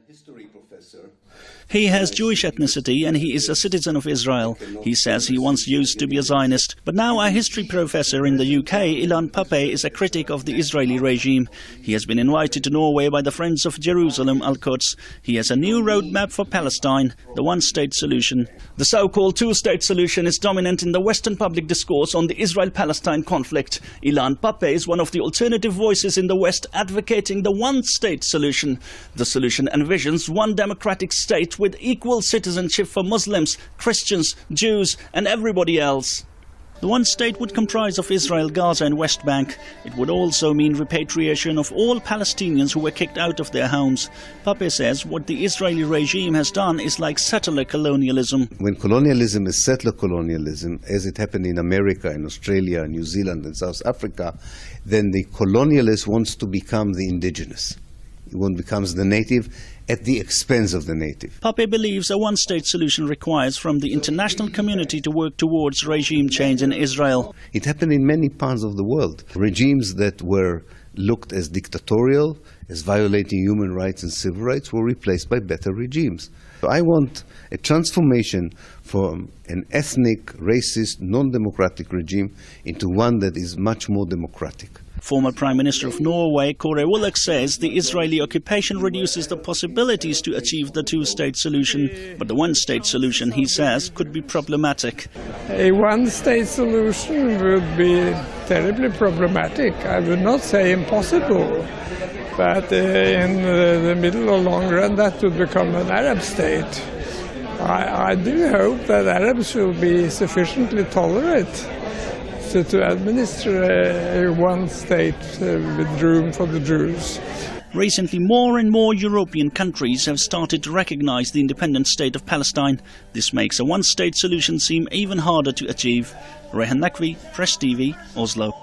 history professor. He has Jewish ethnicity and he is a citizen of Israel. He says he once used to be a Zionist, but now a history professor in the UK, Ilan Pappe, is a critic of the Israeli regime. He has been invited to Norway by the Friends of Jerusalem, al-Quds. He has a new roadmap for Palestine, the one-state solution. The so-called two-state solution is dominant in the Western public discourse on the Israel-Palestine conflict. Ilan Pappe is one of the alternative voices in the West advocating the one-state solution. The solution envisions one democratic state with equal citizenship for Muslims, Christians, Jews and everybody else. The one state would comprise of Israel, Gaza and West Bank. It would also mean repatriation of all Palestinians who were kicked out of their homes. Pappe says what the Israeli regime has done is like settler colonialism. When colonialism is settler colonialism, as it happened in America, in Australia, New Zealand and South Africa, then the colonialist wants to become the indigenous. One becomes the native at the expense of the native. Pappe believes a one-state solution requires from the international community to work towards regime change in Israel. It happened in many parts of the world. Regimes that were looked as dictatorial, as violating human rights and civil rights, were replaced by better regimes. So I want a transformation from an ethnic, racist, non-democratic regime into one that is much more democratic. Former Prime Minister of Norway, Kaare Willoch, says the Israeli occupation reduces the possibilities to achieve the two-state solution. But the one-state solution, he says, could be problematic. A one-state solution would be terribly problematic. I would not say impossible, but in the middle or long run that would become an Arab state. I do hope that Arabs will be sufficiently tolerant to administer a one state with room for the Jews. Recently, more and more European countries have started to recognize the independent state of Palestine. This makes a one-state solution seem even harder to achieve. Rehan Naqvi, Press TV, Oslo.